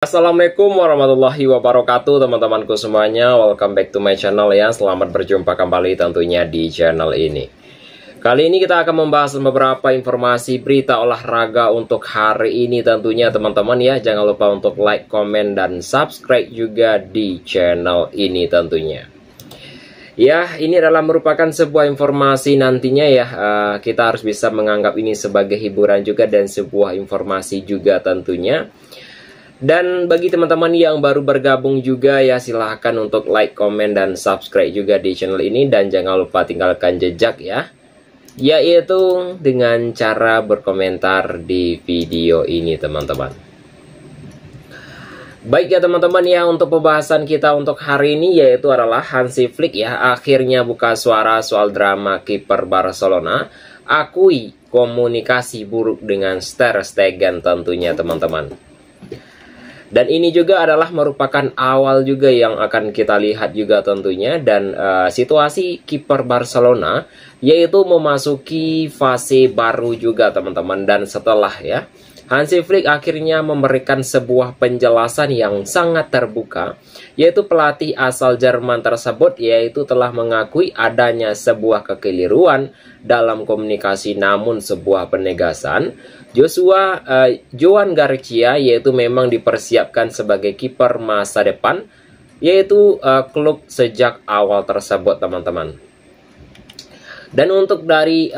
Assalamualaikum warahmatullahi wabarakatuh teman-temanku semuanya. Welcome back to my channel ya. Selamat berjumpa kembali tentunya di channel ini. Kali ini kita akan membahas beberapa informasi berita olahraga untuk hari ini tentunya teman-teman ya. Jangan lupa untuk like, komen, dan subscribe juga di channel ini tentunya. Ya, ini adalah merupakan sebuah informasi nantinya ya. Kita harus bisa menganggap ini sebagai hiburan juga dan sebuah informasi juga tentunya. Dan bagi teman-teman yang baru bergabung juga ya, silahkan untuk like, komen, dan subscribe juga di channel ini. Dan jangan lupa tinggalkan jejak ya, yaitu dengan cara berkomentar di video ini teman-teman. Baik ya teman-teman ya, untuk pembahasan kita untuk hari ini yaitu adalah Hansi Flick ya, akhirnya buka suara soal drama kiper Barcelona, akui komunikasi buruk dengan Ter Stegen tentunya teman-teman. Dan ini juga adalah merupakan awal juga yang akan kita lihat juga tentunya. Dan situasi kiper Barcelona yaitu memasuki fase baru juga teman-teman. Dan setelah ya, Hansi Flick akhirnya memberikan sebuah penjelasan yang sangat terbuka, yaitu pelatih asal Jerman tersebut yaitu telah mengakui adanya sebuah kekeliruan dalam komunikasi, namun sebuah penegasan Joan Garcia yaitu memang dipersiapkan sebagai kiper masa depan yaitu klub sejak awal tersebut teman-teman. Dan untuk dari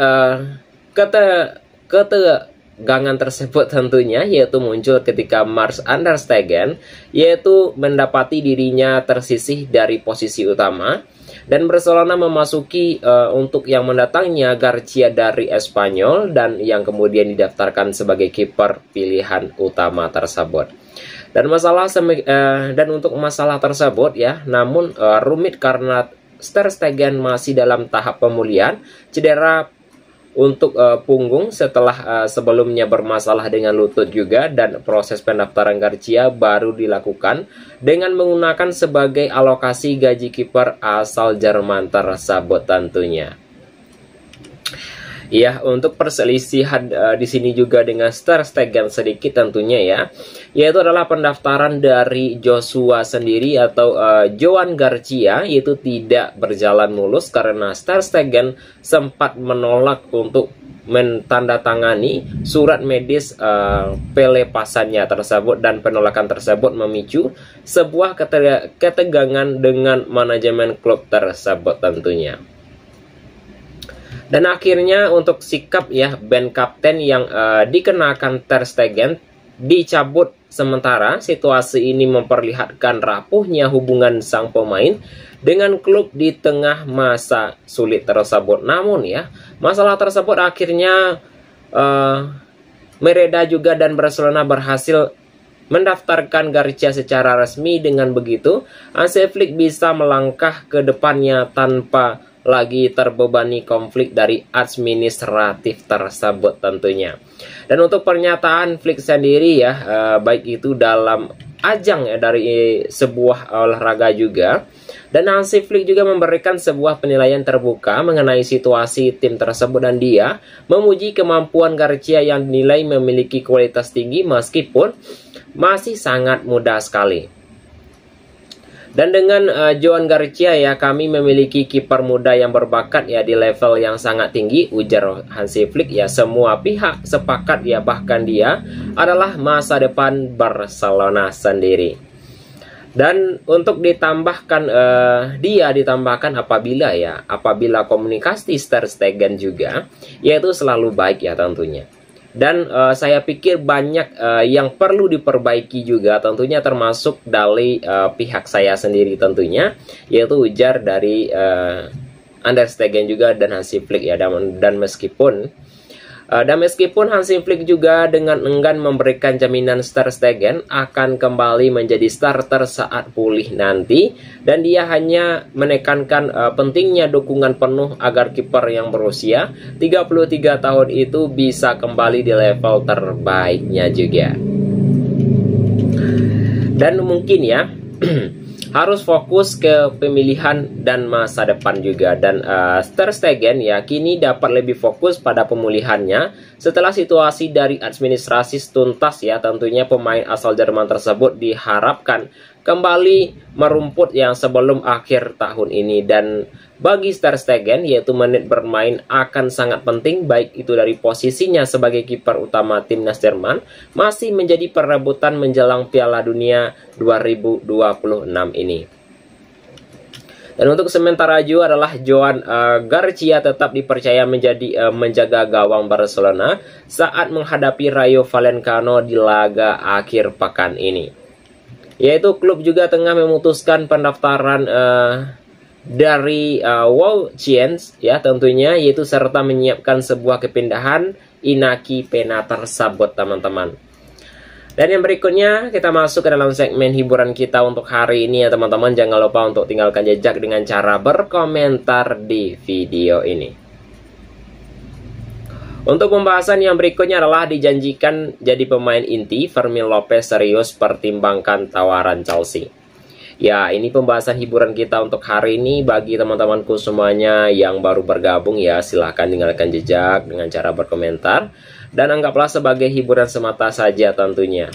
ketegangan tersebut tentunya yaitu muncul ketika Marc Ter Stegen yaitu mendapati dirinya tersisih dari posisi utama dan Barcelona memasuki untuk yang mendatangnya Garcia dari Espanyol dan yang kemudian didaftarkan sebagai kiper pilihan utama tersebut. Dan untuk masalah tersebut ya, namun rumit karena Ter Stegen masih dalam tahap pemulihan cedera untuk punggung setelah sebelumnya bermasalah dengan lutut juga, dan proses pendaftaran Garcia baru dilakukan dengan menggunakan sebagai alokasi gaji kiper asal Jerman tersebut tentunya. Ya, untuk perselisihan di sini juga dengan Ter Stegen sedikit tentunya ya, yaitu adalah pendaftaran dari Joshua sendiri atau Joan Garcia yaitu tidak berjalan mulus karena Ter Stegen sempat menolak untuk mentandatangani surat medis pelepasannya tersebut, dan penolakan tersebut memicu sebuah ketegangan dengan manajemen klub tersebut tentunya. Dan akhirnya untuk sikap ya band kapten yang dikenakan Ter Stegen dicabut sementara. Situasi ini memperlihatkan rapuhnya hubungan sang pemain dengan klub di tengah masa sulit tersebut. Namun ya, masalah tersebut akhirnya mereda juga dan Barcelona berhasil mendaftarkan Garcia secara resmi. Dengan begitu, Hansi Flick bisa melangkah ke depannya tanpa lagi terbebani konflik dari administratif tersebut tentunya. Dan untuk pernyataan Flick sendiri ya, baik itu dalam ajang ya dari sebuah olahraga juga, dan Hansi Flick juga memberikan sebuah penilaian terbuka mengenai situasi tim tersebut, dan dia memuji kemampuan Garcia yang dinilai memiliki kualitas tinggi meskipun masih sangat muda sekali. Dan dengan Joan Garcia ya, kami memiliki kiper muda yang berbakat ya di level yang sangat tinggi, ujar Hansi Flick ya. Semua pihak sepakat ya, bahkan dia adalah masa depan Barcelona sendiri. Dan untuk ditambahkan dia ditambahkan apabila komunikasi Ter Stegen juga yaitu selalu baik ya tentunya. Dan saya pikir banyak yang perlu diperbaiki juga tentunya, termasuk dari pihak saya sendiri tentunya, yaitu ujar dari Ter Stegen juga dan Hansi Flick ya. Dan meskipun Hansi Flick juga dengan enggan memberikan jaminan Ter Stegen akan kembali menjadi starter saat pulih nanti, dan dia hanya menekankan pentingnya dukungan penuh agar kiper yang berusia 33 tahun itu bisa kembali di level terbaiknya juga. Dan mungkin ya harus fokus ke pemilihan dan masa depan juga. Dan Ter Stegen ya kini dapat lebih fokus pada pemulihannya Setelah situasi dari administrasi tuntas ya, tentunya pemain asal Jerman tersebut diharapkan kembali merumput yang sebelum akhir tahun ini. Dan bagi Ter Stegen, yaitu menit bermain akan sangat penting, baik itu dari posisinya sebagai kiper utama timnas Jerman, masih menjadi perebutan menjelang Piala Dunia 2026 ini. Dan untuk sementara juga adalah Joan Garcia tetap dipercaya menjaga gawang Barcelona saat menghadapi Rayo Vallecano di laga akhir pekan ini. Yaitu klub juga tengah memutuskan pendaftaran dari Wojciech ya tentunya, yaitu serta menyiapkan sebuah kepindahan Inaki Pena tersebut, teman-teman. Dan yang berikutnya kita masuk ke dalam segmen hiburan kita untuk hari ini ya teman-teman. Jangan lupa untuk tinggalkan jejak dengan cara berkomentar di video ini. Untuk pembahasan yang berikutnya adalah dijanjikan jadi pemain inti, Fermin Lopez serius pertimbangkan tawaran Chelsea. Ya, ini pembahasan hiburan kita untuk hari ini. Bagi teman-temanku semuanya yang baru bergabung ya, silahkan tinggalkan jejak dengan cara berkomentar. Dan anggaplah sebagai hiburan semata saja tentunya.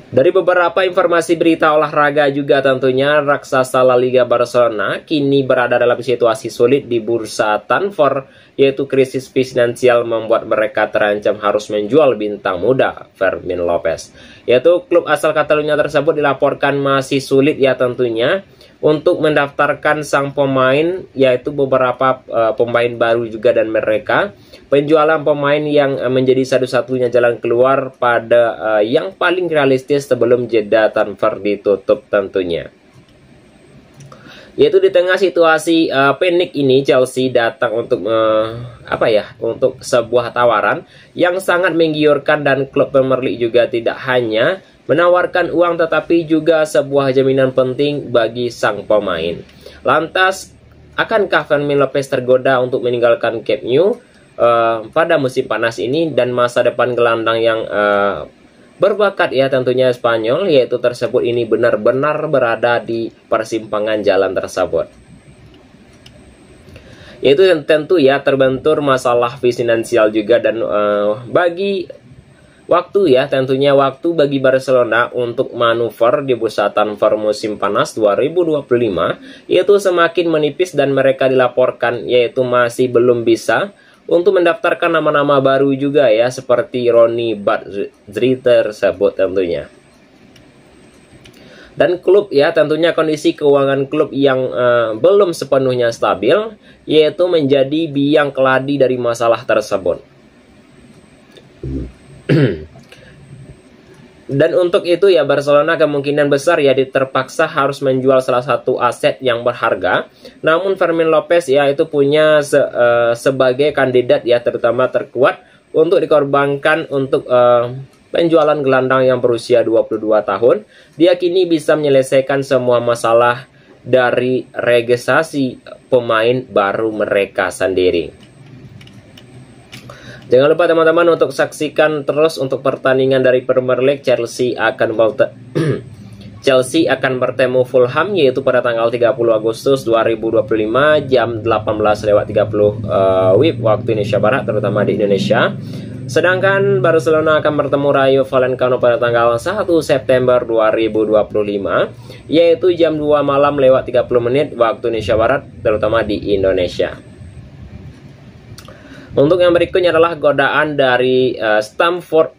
Dari beberapa informasi berita olahraga juga tentunya, raksasa La Liga Barcelona kini berada dalam situasi sulit di bursa transfer, yaitu krisis finansial membuat mereka terancam harus menjual bintang muda Fermin Lopez. Yaitu klub asal Catalunya tersebut dilaporkan masih sulit ya tentunya untuk mendaftarkan sang pemain, yaitu beberapa pemain baru juga, dan mereka penjualan pemain yang menjadi satu-satunya jalan keluar pada yang paling realistis sebelum jeda transfer ditutup tentunya. Yaitu di tengah situasi panik ini, Chelsea datang untuk untuk sebuah tawaran yang sangat menggiurkan, dan klub Premier League juga tidak hanya menawarkan uang tetapi juga sebuah jaminan penting bagi sang pemain. Lantas, akankah Fermin Lopez tergoda untuk meninggalkan Camp Nou pada musim panas ini, dan masa depan gelandang yang berbakat ya tentunya Spanyol yaitu tersebut ini benar-benar berada di persimpangan jalan tersebut. Yaitu tentu ya terbentur masalah finansial juga, dan bagi waktu ya tentunya waktu bagi Barcelona untuk manuver di bursa transfer musim panas 2025 yaitu semakin menipis, dan mereka dilaporkan yaitu masih belum bisa untuk mendaftarkan nama-nama baru juga ya, seperti Ronny Badri tersebut tentunya. Dan klub ya tentunya kondisi keuangan klub yang belum sepenuhnya stabil yaitu menjadi biang keladi dari masalah tersebut. Dan untuk itu ya Barcelona kemungkinan besar ya terpaksa harus menjual salah satu aset yang berharga. Namun Fermin Lopez ya itu punya sebagai kandidat ya terutama terkuat untuk dikorbankan untuk penjualan gelandang yang berusia 22 tahun. Dia kini bisa menyelesaikan semua masalah dari registrasi pemain baru mereka sendiri. Jangan lupa teman-teman untuk saksikan terus untuk pertandingan dari Premier League. Chelsea akan bertemu Fulham yaitu pada tanggal 30 Agustus 2025 jam 18.30 WIB waktu Indonesia Barat, terutama di Indonesia. Sedangkan Barcelona akan bertemu Rayo Vallecano pada tanggal 1 September 2025 yaitu jam 2 malam lewat 30 menit waktu Indonesia Barat, terutama di Indonesia. Untuk yang berikutnya adalah godaan dari Stamford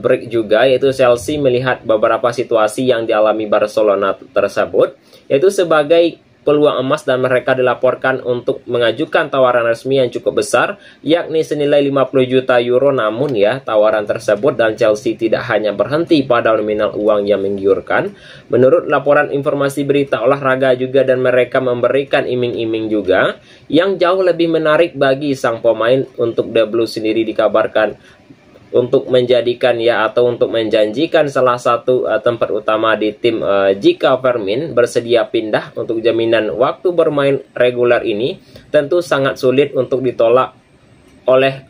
Bridge juga, yaitu Chelsea melihat beberapa situasi yang dialami Barcelona tersebut, yaitu sebagai peluang emas, dan mereka dilaporkan untuk mengajukan tawaran resmi yang cukup besar, yakni senilai 50 juta euro. Namun ya, tawaran tersebut dan Chelsea tidak hanya berhenti pada nominal uang yang menggiurkan. Menurut laporan informasi berita olahraga juga, dan mereka memberikan iming-iming juga yang jauh lebih menarik bagi sang pemain. Untuk The Blues sendiri dikabarkan untuk menjadikan ya atau untuk menjanjikan salah satu tempat utama di tim jika Fermin bersedia pindah. Untuk jaminan waktu bermain reguler ini tentu sangat sulit untuk ditolak oleh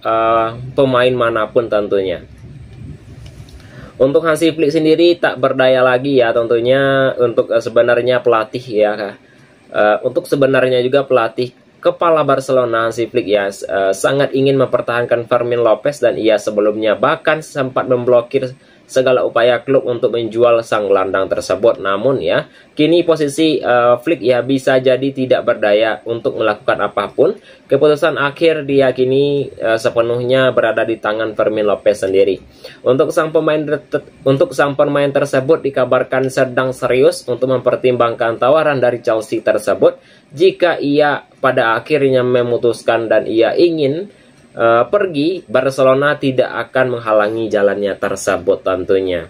pemain manapun tentunya. Untuk Hansi Flick sendiri tak berdaya lagi ya tentunya untuk sebenarnya pelatih ya untuk sebenarnya juga pelatih kepala Barcelona Hansi Flick ya sangat ingin mempertahankan Fermin Lopez, dan ia sebelumnya bahkan sempat memblokir segala upaya klub untuk menjual sang gelandang tersebut. Namun ya, kini posisi Flick ya bisa jadi tidak berdaya untuk melakukan apapun. Keputusan akhir diyakini sepenuhnya berada di tangan Fermin Lopez sendiri. Untuk sang pemain tersebut dikabarkan sedang serius untuk mempertimbangkan tawaran dari Chelsea tersebut. Jika ia pada akhirnya memutuskan dan ia ingin pergi, Barcelona tidak akan menghalangi jalannya tersebut tentunya.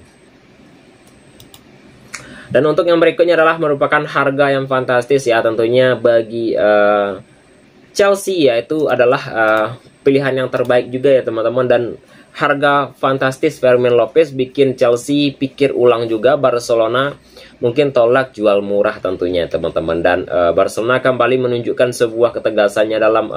Dan untuk yang berikutnya adalah merupakan harga yang fantastis ya tentunya bagi Chelsea, yaitu adalah pilihan yang terbaik juga ya teman-teman. Dan harga fantastis Fermin Lopez bikin Chelsea pikir ulang juga. Barcelona mungkin tolak jual murah tentunya teman-teman. Dan Barcelona kembali menunjukkan sebuah ketegasannya dalam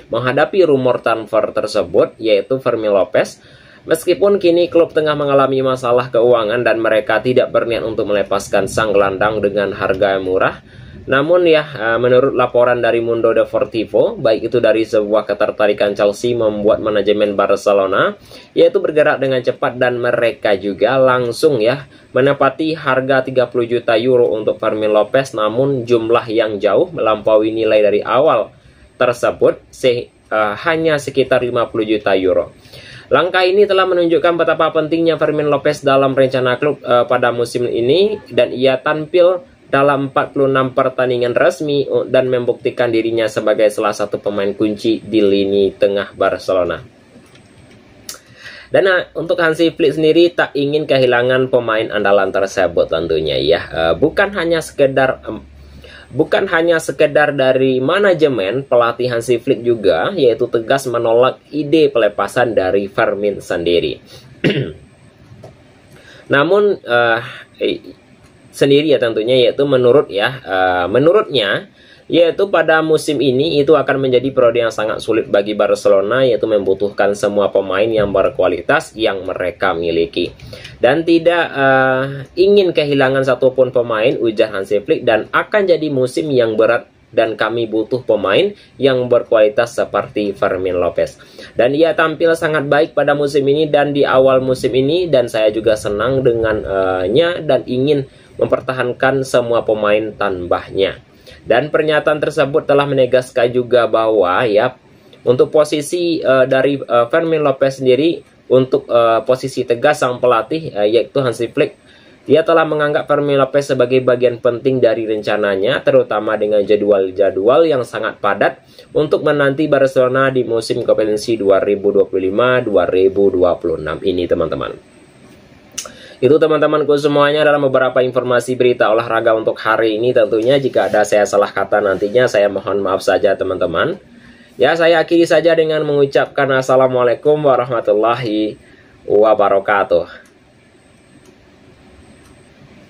menghadapi rumor transfer tersebut, yaitu Fermin Lopez. Meskipun kini klub tengah mengalami masalah keuangan dan mereka tidak berniat untuk melepaskan sang gelandang dengan harga yang murah. Namun ya, menurut laporan dari Mundo Deportivo, baik itu dari sebuah ketertarikan Chelsea membuat manajemen Barcelona, yaitu bergerak dengan cepat dan mereka juga langsung ya menepati harga 30 juta euro untuk Fermin Lopez. Namun jumlah yang jauh melampaui nilai dari awal tersebut, hanya sekitar 50 juta euro. Langkah ini telah menunjukkan betapa pentingnya Fermin Lopez dalam rencana klub pada musim ini, dan ia tampil dalam 46 pertandingan resmi dan membuktikan dirinya sebagai salah satu pemain kunci di lini tengah Barcelona. Dan untuk Hansi Flick sendiri tak ingin kehilangan pemain andalan tersebut tentunya ya. Bukan hanya sekedar dari manajemen, pelatih Hansi Flick juga yaitu tegas menolak ide pelepasan dari Fermin sendiri. Namun sendiri ya tentunya, yaitu menurutnya yaitu pada musim ini itu akan menjadi periode yang sangat sulit bagi Barcelona, yaitu membutuhkan semua pemain yang berkualitas yang mereka miliki dan tidak ingin kehilangan satupun pemain, ujar Hansi Flick, dan akan jadi musim yang berat dan kami butuh pemain yang berkualitas seperti Fermin Lopez. Dan ia tampil sangat baik pada musim ini dan di awal musim ini, dan saya juga senang dengannya dan ingin mempertahankan semua pemain tambahnya. Dan pernyataan tersebut telah menegaskan juga bahwa ya untuk posisi dari Fermin Lopez sendiri, untuk posisi tegas sang pelatih yaitu Hansi Flick, dia telah menganggap Fermin Lopez sebagai bagian penting dari rencananya, terutama dengan jadwal-jadwal yang sangat padat untuk menanti Barcelona di musim kompetisi 2025-2026 ini teman-teman. Itu teman-temanku semuanya dalam beberapa informasi berita olahraga untuk hari ini. Tentunya jika ada saya salah kata nantinya saya mohon maaf saja teman-teman. Ya, saya akhiri saja dengan mengucapkan Assalamualaikum warahmatullahi wabarakatuh.